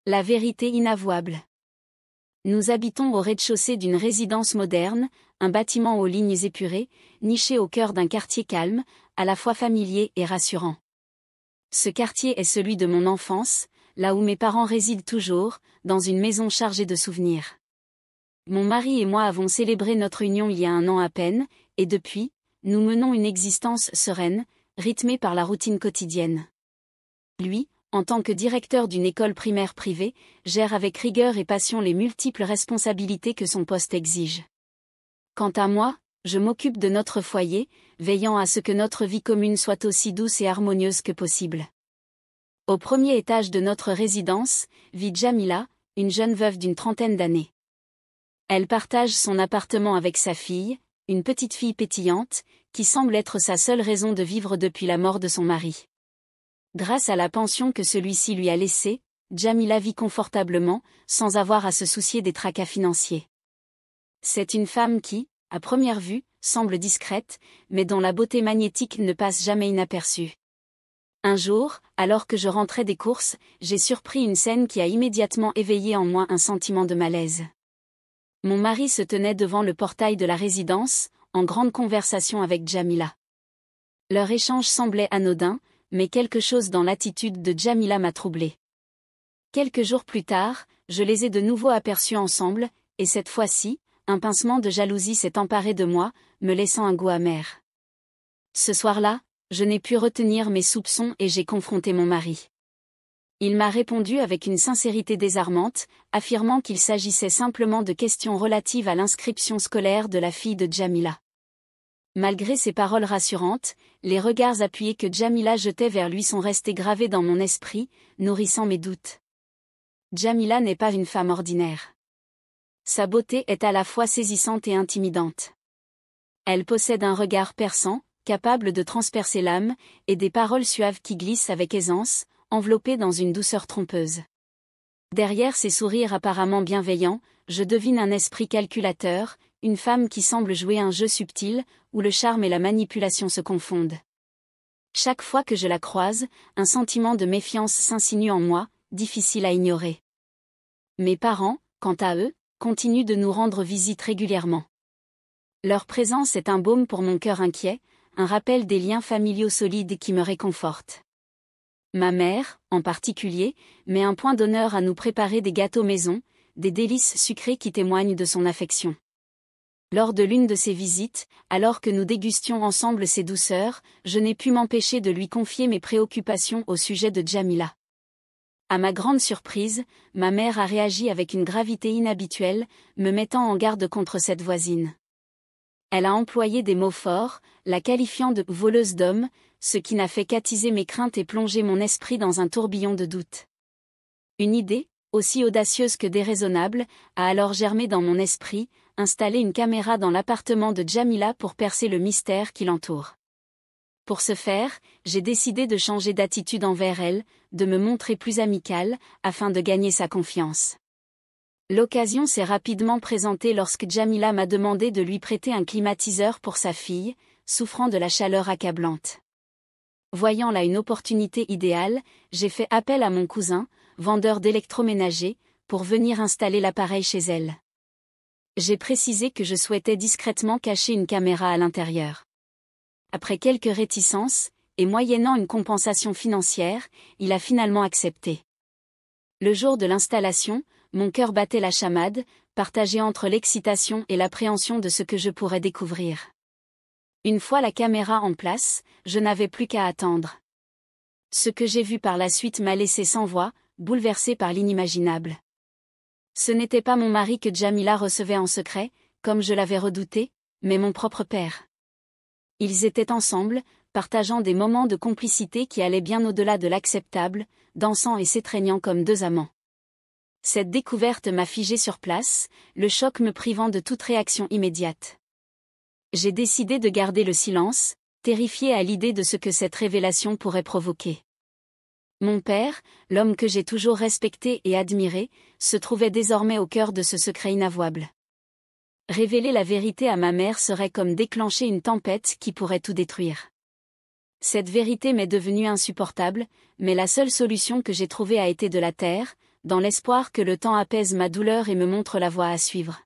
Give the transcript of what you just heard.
La vérité inavouable. Nous habitons au rez-de-chaussée d'une résidence moderne, un bâtiment aux lignes épurées, niché au cœur d'un quartier calme, à la fois familier et rassurant. Ce quartier est celui de mon enfance, là où mes parents résident toujours, dans une maison chargée de souvenirs. Mon mari et moi avons célébré notre union il y a 1 an à peine, et depuis, nous menons une existence sereine, rythmée par la routine quotidienne. Lui, en tant que directeur d'une école primaire privée, gère avec rigueur et passion les multiples responsabilités que son poste exige. Quant à moi, je m'occupe de notre foyer, veillant à ce que notre vie commune soit aussi douce et harmonieuse que possible. Au premier étage de notre résidence, vit Jamila, une jeune veuve d'une 30aine d'années. Elle partage son appartement avec sa fille, une petite fille pétillante, qui semble être sa seule raison de vivre depuis la mort de son mari. Grâce à la pension que celui-ci lui a laissée, Jamila vit confortablement, sans avoir à se soucier des tracas financiers. C'est une femme qui, à première vue, semble discrète, mais dont la beauté magnétique ne passe jamais inaperçue. Un jour, alors que je rentrais des courses, j'ai surpris une scène qui a immédiatement éveillé en moi un sentiment de malaise. Mon mari se tenait devant le portail de la résidence, en grande conversation avec Jamila. Leur échange semblait anodin, mais quelque chose dans l'attitude de Jamila m'a troublée. Quelques jours plus tard, je les ai de nouveau aperçus ensemble, et cette fois-ci, un pincement de jalousie s'est emparé de moi, me laissant un goût amer. Ce soir-là, je n'ai pu retenir mes soupçons et j'ai confronté mon mari. Il m'a répondu avec une sincérité désarmante, affirmant qu'il s'agissait simplement de questions relatives à l'inscription scolaire de la fille de Jamila. Malgré ces paroles rassurantes, les regards appuyés que Jamila jetait vers lui sont restés gravés dans mon esprit, nourrissant mes doutes. Jamila n'est pas une femme ordinaire. Sa beauté est à la fois saisissante et intimidante. Elle possède un regard perçant, capable de transpercer l'âme, et des paroles suaves qui glissent avec aisance, enveloppées dans une douceur trompeuse. Derrière ces sourires apparemment bienveillants, je devine un esprit calculateur, une femme qui semble jouer un jeu subtil, où le charme et la manipulation se confondent. Chaque fois que je la croise, un sentiment de méfiance s'insinue en moi, difficile à ignorer. Mes parents, quant à eux, continuent de nous rendre visite régulièrement. Leur présence est un baume pour mon cœur inquiet, un rappel des liens familiaux solides qui me réconfortent. Ma mère, en particulier, met un point d'honneur à nous préparer des gâteaux maison, des délices sucrées qui témoignent de son affection. Lors de l'une de ces visites, alors que nous dégustions ensemble ses douceurs, je n'ai pu m'empêcher de lui confier mes préoccupations au sujet de Jamila. À ma grande surprise, ma mère a réagi avec une gravité inhabituelle, me mettant en garde contre cette voisine. Elle a employé des mots forts, la qualifiant de « voleuse d'hommes », ce qui n'a fait qu'attiser mes craintes et plonger mon esprit dans un tourbillon de doutes. Une idée, aussi audacieuse que déraisonnable, a alors germé dans mon esprit, installer une caméra dans l'appartement de Jamila pour percer le mystère qui l'entoure. Pour ce faire, j'ai décidé de changer d'attitude envers elle, de me montrer plus amicale, afin de gagner sa confiance. L'occasion s'est rapidement présentée lorsque Jamila m'a demandé de lui prêter un climatiseur pour sa fille, souffrant de la chaleur accablante. Voyant là une opportunité idéale, j'ai fait appel à mon cousin, vendeur d'électroménager, pour venir installer l'appareil chez elle. J'ai précisé que je souhaitais discrètement cacher une caméra à l'intérieur. Après quelques réticences, et moyennant une compensation financière, il a finalement accepté. Le jour de l'installation, mon cœur battait la chamade, partagé entre l'excitation et l'appréhension de ce que je pourrais découvrir. Une fois la caméra en place, je n'avais plus qu'à attendre. Ce que j'ai vu par la suite m'a laissé sans voix, bouleversé par l'inimaginable. Ce n'était pas mon mari que Jamila recevait en secret, comme je l'avais redouté, mais mon propre père. Ils étaient ensemble, partageant des moments de complicité qui allaient bien au-delà de l'acceptable, dansant et s'étreignant comme 2 amants. Cette découverte m'a figé sur place, le choc me privant de toute réaction immédiate. J'ai décidé de garder le silence, terrifié à l'idée de ce que cette révélation pourrait provoquer. Mon père, l'homme que j'ai toujours respecté et admiré, se trouvait désormais au cœur de ce secret inavouable. Révéler la vérité à ma mère serait comme déclencher une tempête qui pourrait tout détruire. Cette vérité m'est devenue insupportable, mais la seule solution que j'ai trouvée a été de la taire, dans l'espoir que le temps apaise ma douleur et me montre la voie à suivre.